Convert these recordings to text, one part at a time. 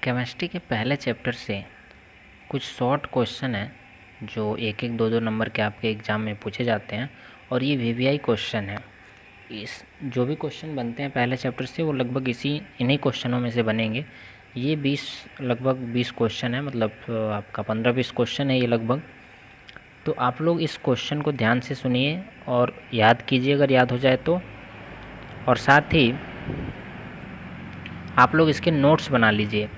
Chemistry के पहले chapter से कुछ शॉर्ट क्वेश्चन हैं जो एक एक दो दो नंबर के आपके एग्ज़ाम में पूछे जाते हैं और ये वीवीआई क्वेश्चन है। इस जो भी क्वेश्चन बनते हैं पहले चैप्टर से वो लगभग इन्हीं क्वेश्चनों में से बनेंगे। ये लगभग 20 क्वेश्चन है, मतलब आपका 15-20 क्वेश्चन है ये लगभग। तो आप लोग इस क्वेश्चन को ध्यान से सुनिए और याद कीजिए अगर याद हो जाए तो, और साथ ही आप लोग इसके नोट्स बना लीजिए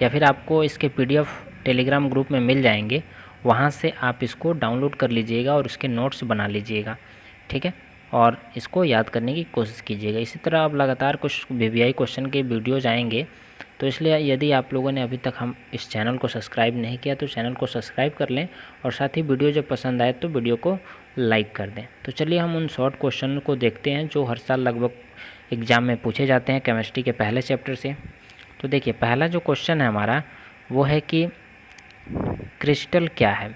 या फिर आपको इसके पीडीएफ टेलीग्राम ग्रुप में मिल जाएंगे, वहाँ से आप इसको डाउनलोड कर लीजिएगा और इसके नोट्स बना लीजिएगा, ठीक है। और इसको याद करने की कोशिश कीजिएगा। इसी तरह अब लगातार कुछ वीवीआई क्वेश्चन के वीडियोज़ आएंगे, तो इसलिए यदि आप लोगों ने अभी तक इस चैनल को सब्सक्राइब नहीं किया तो चैनल को सब्सक्राइब कर लें और साथ ही वीडियो जब पसंद आए तो वीडियो को लाइक कर दें। तो चलिए हम उन शॉर्ट क्वेश्चन को देखते हैं जो हर साल लगभग एग्ज़ाम में पूछे जाते हैं केमिस्ट्री के पहले चैप्टर से। तो देखिए, पहला जो क्वेश्चन है हमारा वो है कि क्रिस्टल क्या है।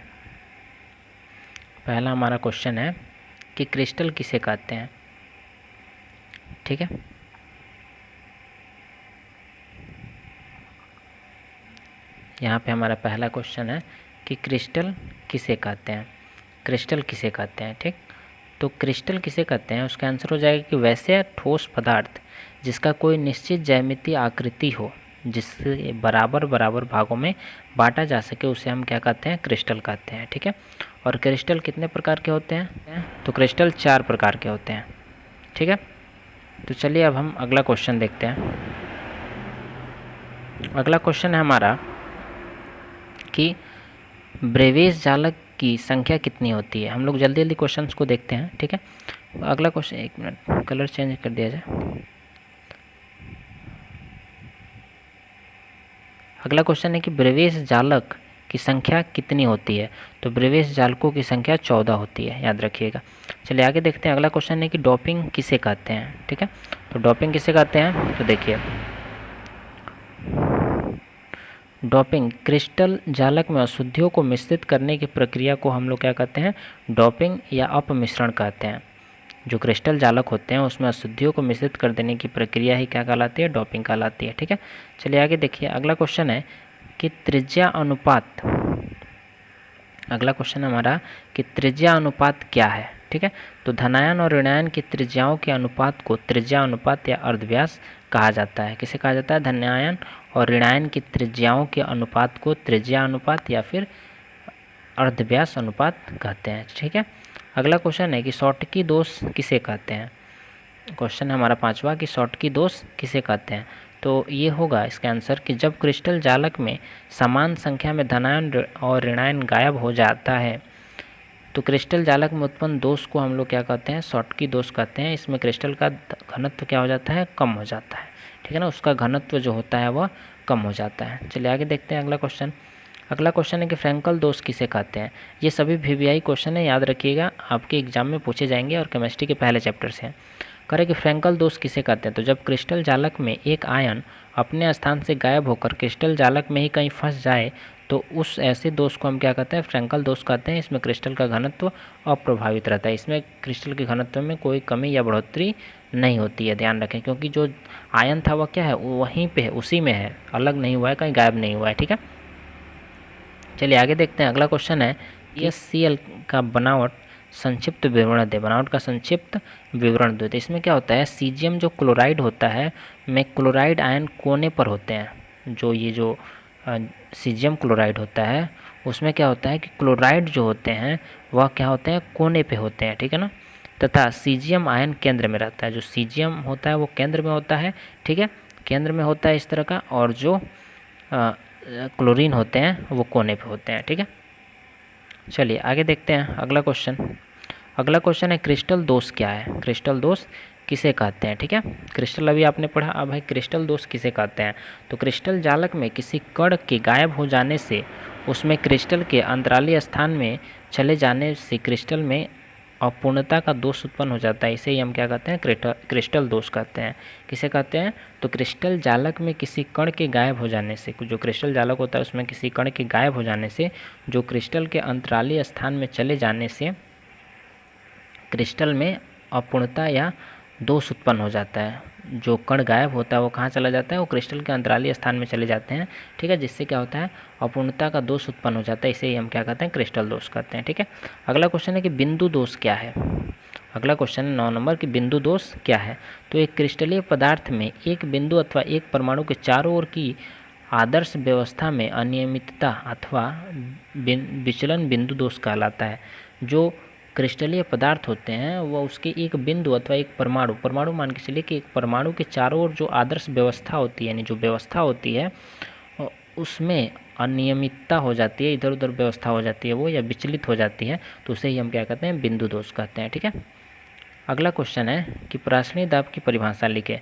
पहला हमारा क्वेश्चन है कि क्रिस्टल किसे कहते हैं, ठीक है। यहाँ पे हमारा पहला क्वेश्चन है कि क्रिस्टल किसे कहते हैं, क्रिस्टल किसे कहते हैं, ठीक। तो क्रिस्टल किसे कहते हैं, उसका आंसर हो जाएगा कि वैसे ठोस पदार्थ जिसका कोई निश्चित ज्यामितीय आकृति हो, जिससे बराबर बराबर भागों में बांटा जा सके, उसे हम क्या कहते हैं, क्रिस्टल कहते हैं, ठीक है। और क्रिस्टल कितने प्रकार के होते हैं, तो क्रिस्टल 4 प्रकार के होते हैं, ठीक है। तो चलिए अब हम अगला क्वेश्चन देखते हैं। अगला क्वेश्चन है हमारा कि ब्रेविस जालक की संख्या कितनी होती है। हम लोग जल्दी जल्दी क्वेश्चंस को देखते हैं, ठीक है। अगला क्वेश्चन, एक मिनट कलर चेंज कर दिया जाए। अगला क्वेश्चन है कि ब्रेविस जालक की संख्या कितनी होती है। तो ब्रेविस जालकों की संख्या 14 होती है, याद रखिएगा। चलिए आगे देखते हैं। अगला क्वेश्चन है कि डोपिंग किसे कहते हैं, ठीक है। तो डोपिंग किसे कहते हैं, तो देखिए, डोपिंग क्रिस्टल जालक में अशुद्धियों को मिश्रित करने की प्रक्रिया को हम लोग क्या कहते हैं, डोपिंग या अपमिश्रण कहते हैं। जो क्रिस्टल जालक होते हैं उसमें अशुद्धियों को मिश्रित कर देने की प्रक्रिया ही क्या कहलाती है, डोपिंग कहलाती है, ठीक है। चलिए आगे देखिए। अगला क्वेश्चन है कि त्रिज्या अनुपात, अगला क्वेश्चन है हमारा कि त्रिज्या अनुपात क्या है, ठीक है। तो धनायन और ऋणायन की त्रिज्याओं के अनुपात को त्रिज्या अनुपात या अर्धव्यास कहा जाता है। किसे कहा जाता है, धनायन और ऋणायन की त्रिज्याओं के अनुपात को त्रिज्या अनुपात या फिर अर्धव्यास अनुपात कहते हैं, ठीक है। अगला क्वेश्चन है कि शॉटकी दोष किसे कहते हैं। क्वेश्चन है हमारा 5वां कि शॉटकी दोष किसे कहते हैं। तो ये होगा इसका आंसर कि जब क्रिस्टल जालक में समान संख्या में धनायन और ऋणायन गायब हो जाता है तो क्रिस्टल जालक में उत्पन्न दोष को हम लोग क्या कहते हैं, शॉटकी दोष कहते हैं। इसमें क्रिस्टल का घनत्व क्या हो जाता है, कम हो जाता है, ठीक है ना। उसका घनत्व जो होता है वह कम हो जाता है। चलिए आगे देखते हैं अगला क्वेश्चन। अगला क्वेश्चन है कि फ्रैंकल दोष किसे कहते हैं। ये सभी वीवीआई क्वेश्चन है, याद रखिएगा, आपके एग्जाम में पूछे जाएंगे और केमिस्ट्री के पहले चैप्टर से हैं। करें कि फ्रैंकल दोष किसे कहते हैं। तो जब क्रिस्टल जालक में एक आयन अपने स्थान से गायब होकर क्रिस्टल जालक में ही कहीं फंस जाए तो उस ऐसे दोष को हम क्या कहते हैं, फ्रैंकल दोष कहते हैं। इसमें क्रिस्टल का घनत्व अप्रभावित रहता है, इसमें क्रिस्टल के घनत्व में कोई कमी या बढ़ोतरी नहीं होती है, ध्यान रखें, क्योंकि जो आयन था वह क्या है, वहीं पे है, उसी में है, अलग नहीं हुआ है, कहीं गायब नहीं हुआ है, ठीक है। चलिए आगे देखते हैं। अगला क्वेश्चन है कि HCl का बनावट संक्षिप्त विवरण दे, बनावट का संक्षिप्त विवरण दे। तो इसमें क्या होता है, सीजियम जो क्लोराइड होता है में क्लोराइड आयन कोने पर होते हैं। जो सीजियम क्लोराइड होता है उसमें क्या होता है कि क्लोराइड जो होते हैं वह क्या होते हैं, कोने पे होते हैं, ठीक है ना। तथा सीजियम आयन केंद्र में रहता है। जो सीजियम होता है वो केंद्र में होता है, ठीक है, केंद्र में होता है इस तरह का, और जो क्लोरीन होते हैं वो कोने पे होते हैं, ठीक है। चलिए आगे देखते हैं अगला क्वेश्चन। अगला क्वेश्चन है क्रिस्टल दोष क्या है, क्रिस्टल दोष किसे कहते हैं, ठीक है। क्रिस्टल अभी आपने पढ़ा, अब भाई क्रिस्टल दोष किसे कहते हैं। तो क्रिस्टल जालक में किसी कण के गायब हो जाने से उसमें क्रिस्टल के अंतराली स्थान में चले जाने से क्रिस्टल में अपूर्णता का दोष उत्पन्न हो जाता है। इसे ही हम क्या कहते हैं, क्रिस्टल दोष कहते हैं। किसे कहते हैं, तो क्रिस्टल जालक में किसी कण के गायब हो जाने से, जो क्रिस्टल जालक होता है उसमें किसी कण के गायब हो जाने से, जो क्रिस्टल के अंतराली स्थान में चले जाने से क्रिस्टल में अपूर्णता या दोष उत्पन्न हो जाता है। जो कण गायब होता है वो कहाँ चला जाता है, वो क्रिस्टल के अंतराली स्थान में चले जाते हैं। ठीक है, जिससे क्या होता है, अपूर्णता का दोष उत्पन्न हो जाता है। इसे ही हम क्या कहते हैं, क्रिस्टल दोष कहते हैं। ठीक है, अगला क्वेश्चन है कि बिंदु दोष क्या है। अगला क्वेश्चन है 9 नंबर की बिंदु दोष क्या है। तो एक क्रिस्टलीय पदार्थ में एक बिंदु अथवा एक परमाणु के चारों ओर की आदर्श व्यवस्था में अनियमितता अथवा विचलन बिंदु दोष कहलाता है। जो क्रिस्टलीय पदार्थ होते हैं वह उसके एक बिंदु अथवा एक परमाणु मान के चलिए कि एक परमाणु के चारों ओर जो आदर्श व्यवस्था होती है, यानी जो व्यवस्था होती है उसमें अनियमितता हो जाती है, इधर उधर व्यवस्था हो जाती है वो, या विचलित हो जाती है, तो उसे ही हम क्या कहते हैं, बिंदु दोष कहते हैं। ठीक है, अगला क्वेश्चन है कि परासरणी दाब की परिभाषा लिखें।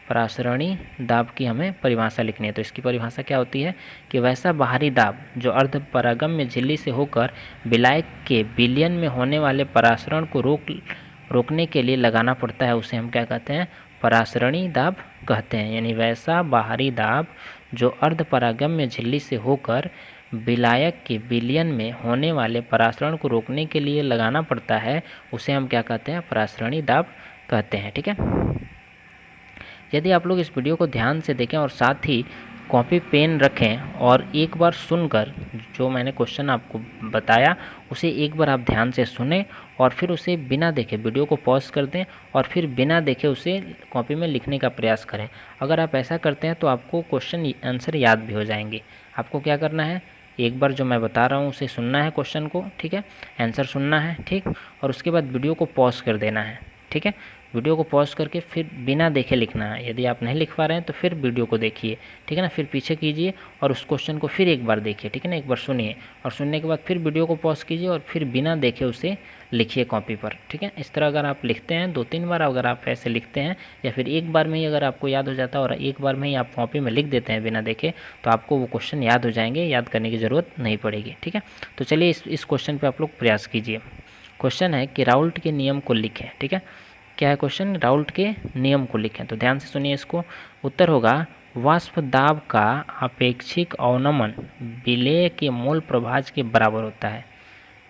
परासरणी दाब की हमें परिभाषा लिखनी है। तो इसकी परिभाषा क्या होती है कि वैसा बाहरी दाब जो अर्धपरागम्य झिल्ली से होकर विलायक के विलयन में होने वाले परासरण को रोकने के लिए लगाना पड़ता है, उसे हम क्या कहते हैं, परासरणी दाब कहते हैं। यानी वैसा बाहरी दाब जो अर्धपरागम्य झिल्ली से होकर विलायक के विलयन में होने वाले परासरण को रोकने के लिए लगाना पड़ता है, उसे हम क्या कहते हैं, परासरणी दाब कहते हैं। ठीक है, यदि आप लोग इस वीडियो को ध्यान से देखें और साथ ही कॉपी पेन रखें और एक बार सुनकर जो मैंने क्वेश्चन आपको बताया उसे एक बार आप ध्यान से सुने और फिर उसे बिना देखे वीडियो को पॉज कर दें और फिर बिना देखे उसे कॉपी में लिखने का प्रयास करें। अगर आप ऐसा करते हैं तो आपको क्वेश्चन आंसर याद भी हो जाएंगे। आपको क्या करना है, एक बार जो मैं बता रहा हूँ उसे सुनना है क्वेश्चन को, ठीक है, आंसर सुनना है, ठीक, और उसके बाद वीडियो को पॉज कर देना है। ठीक है, वीडियो को पॉज करके फिर बिना देखे लिखना है। यदि आप नहीं लिख पा रहे हैं तो फिर वीडियो को देखिए, ठीक है ना, फिर पीछे कीजिए और उस क्वेश्चन को फिर एक बार देखिए, ठीक है ना, एक बार सुनिए और सुनने के बाद फिर वीडियो को पॉज कीजिए और फिर बिना देखे उसे लिखिए कॉपी पर। ठीक है, इस तरह अगर आप लिखते हैं 2-3 बार, अगर आप ऐसे लिखते हैं या फिर एक बार में ही अगर आपको याद हो जाता है और एक बार में ही आप कॉपी में लिख देते हैं बिना देखे, तो आपको वो क्वेश्चन याद हो जाएंगे, याद करने की ज़रूरत नहीं पड़ेगी। ठीक है, तो चलिए इस क्वेश्चन पर आप लोग प्रयास कीजिए। क्वेश्चन है कि राउल्ट के नियम को लिखें। ठीक है, क्या है क्वेश्चन, राउल्ट के नियम को लिखें। तो ध्यान से सुनिए इसको। उत्तर होगा वाष्प दाब का अपेक्षिक अवनमन विलेय के मूल प्रभाज के बराबर होता है।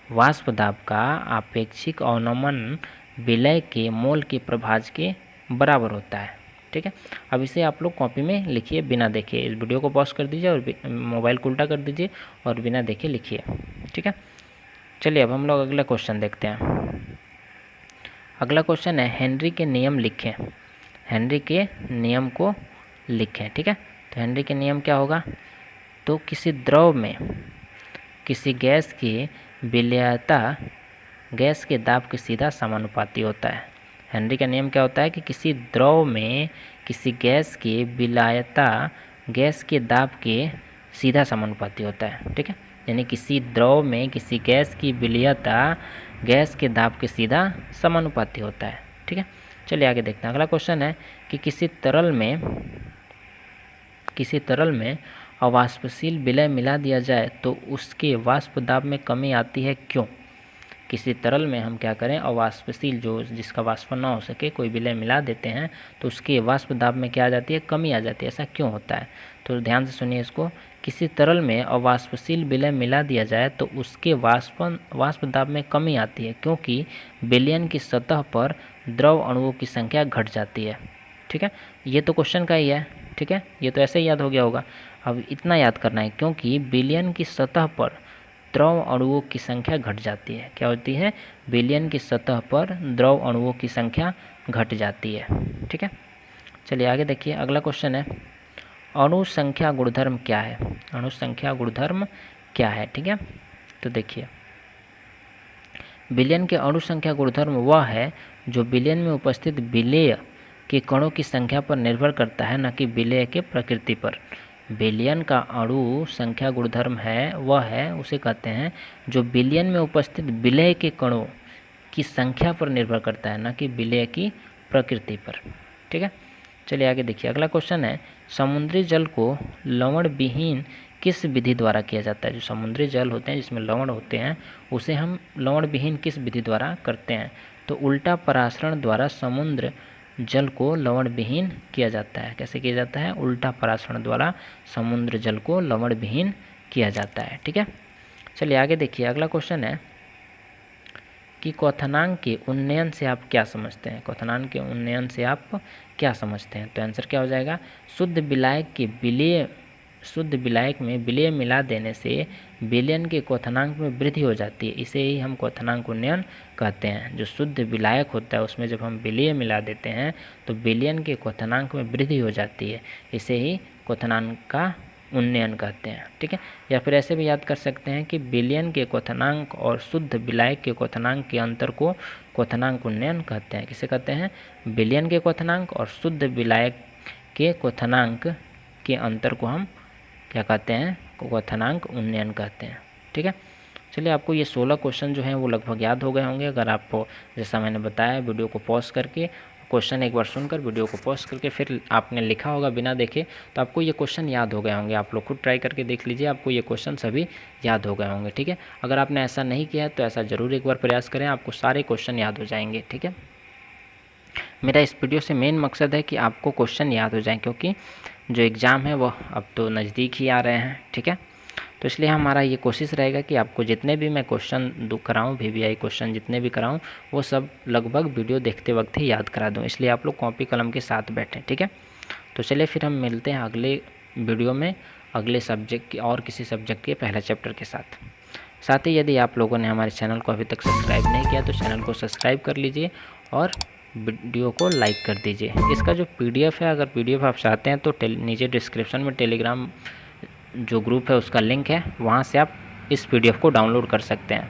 वाष्प दाब का अपेक्षिक अवनमन विलय के मोल के प्रभाज के बराबर होता है। ठीक है, अब इसे आप लोग कॉपी में लिखिए बिना देखे। इस वीडियो को पॉज कर दीजिए और मोबाइल को उल्टा कर दीजिए और बिना देखे लिखिए। ठीक है, चलिए अब हम लोग अगला क्वेश्चन देखते हैं। अगला क्वेश्चन है हेनरी के नियम लिखें। हेनरी के नियम को लिखें। ठीक है, तो हेनरी के नियम क्या होगा, तो किसी द्रव में किसी गैस की विलेयता गैस के दाब के सीधा समानुपाती होता है। हेनरी का नियम क्या होता है कि किसी द्रव में किसी गैस की विलायता गैस के दाब के सीधा समानुपाती होता है। ठीक है, यानी किसी द्रव में किसी गैस की विलेयता गैस के दाब के सीधा समानुपाती होता है। ठीक है, चलिए आगे देखते हैं। अगला क्वेश्चन है कि किसी तरल में अवाष्पशील विलय मिला दिया जाए तो उसके वाष्प दाब में कमी आती है, क्यों। किसी तरल में हम क्या करें, अवाष्पशील जो जिसका वाष्प ना हो सके कोई विलय मिला देते हैं तो उसके वाष्प दाब में क्या आ जाती है, कमी आ जाती है। ऐसा क्यों होता है, तो ध्यान से सुनिए इसको। किसी तरल में अवाष्पशील विलय मिला दिया जाए तो उसके वाष्प दाब में कमी आती है क्योंकि विलयन की सतह पर द्रव अणुओं की संख्या घट जाती है। ठीक है, ये तो क्वेश्चन का ही है। ठीक है, ये तो ऐसे ही याद हो गया होगा। अब इतना याद करना है, क्योंकि विलयन की सतह पर द्रव अणुओं की संख्या घट जाती है। क्या होती है, विलयन की सतह पर द्रव अणुओं की संख्या घट जाती है। ठीक है, चलिए आगे देखिए। अगला क्वेश्चन है अणु संख्या गुणधर्म क्या है। अणु संख्या गुणधर्म क्या है। ठीक है, तो देखिए विलयन के अणु संख्या गुणधर्म वह है जो विलयन में उपस्थित विलेय के कणों की संख्या पर निर्भर करता है, न कि विलेय के प्रकृति पर। विलयन का अणु संख्या गुणधर्म है वह है, उसे कहते हैं जो विलयन में उपस्थित विलेय के कणों की संख्या पर निर्भर करता है, न कि विलेय की प्रकृति पर। ठीक है, चलिए आगे देखिए। अगला क्वेश्चन है समुद्री जल को लवण विहीन किस विधि द्वारा किया जाता है। जो समुद्री जल होते हैं जिसमें लवण होते हैं उसे हम लवण विहीन किस विधि द्वारा करते हैं, तो उल्टा परासरण द्वारा समुद्र जल को लवण विहीन किया जाता है। कैसे किया जाता है, उल्टा परासरण द्वारा समुद्र जल को लवण विहीन किया जाता है। ठीक है, चलिए आगे देखिए। अगला क्वेश्चन है कि क्वथनांक के उन्नयन से आप क्या समझते हैं, क्वथनांक के उन्नयन से आप क्या समझते हैं। तो आंसर क्या हो जाएगा, शुद्ध विलायक में विलेय मिला देने से विलयन के क्वथनांक में वृद्धि हो जाती है, इसे ही हम क्वथनांक उन्नयन कहते हैं। जो शुद्ध विलायक होता है उसमें जब हम विलेय मिला देते हैं तो विलयन के क्वथनांक में वृद्धि हो जाती है, इसे ही क्वथनांक का उन्नयन कहते हैं। ठीक है, या फिर ऐसे भी याद कर सकते हैं कि विलयन के क्वथनांक और शुद्ध विलायक के क्वथनांक के अंतर को क्वथनांक उन्नयन कहते हैं। किसे कहते हैं, विलयन के क्वथनांक और शुद्ध विलायक के क्वथनांक के अंतर को हम क्या कहते हैं, क्वथनांक उन्नयन कहते हैं। ठीक है, चलिए आपको ये 16 क्वेश्चन जो हैं वो लगभग याद हो गए होंगे। अगर आपको जैसा मैंने बताया वीडियो को पॉज करके क्वेश्चन एक बार सुनकर वीडियो को पॉज करके फिर आपने लिखा होगा बिना देखे, तो आपको ये क्वेश्चन याद हो गए होंगे। आप लोग खुद ट्राई करके देख लीजिए, आपको ये क्वेश्चन सभी याद हो गए होंगे। ठीक है, अगर आपने ऐसा नहीं किया है तो ऐसा ज़रूर एक बार प्रयास करें, आपको सारे क्वेश्चन याद हो जाएंगे। ठीक है, मेरा इस वीडियो से मेन मकसद है कि आपको क्वेश्चन याद हो जाए, क्योंकि जो एग्ज़ाम है वो अब तो नज़दीक ही आ रहे हैं। ठीक है, तो इसलिए हमारा ये कोशिश रहेगा कि आपको जितने भी मैं क्वेश्चन कराऊँ, VVI क्वेश्चन जितने भी कराऊँ, वो सब लगभग वीडियो देखते वक्त ही याद करा दूँ, इसलिए आप लोग कॉपी कलम के साथ बैठें। ठीक है, तो चलिए फिर हम मिलते हैं अगले वीडियो में अगले सब्जेक्ट और किसी सब्जेक्ट के पहले चैप्टर के साथ ही यदि आप लोगों ने हमारे चैनल को अभी तक सब्सक्राइब नहीं किया तो चैनल को सब्सक्राइब कर लीजिए और वीडियो को लाइक कर दीजिए। इसका जो PDF है, अगर PDF आप चाहते हैं तो नीचे डिस्क्रिप्शन में टेलीग्राम जो ग्रुप है उसका लिंक है, वहाँ से आप इस PDF को डाउनलोड कर सकते हैं।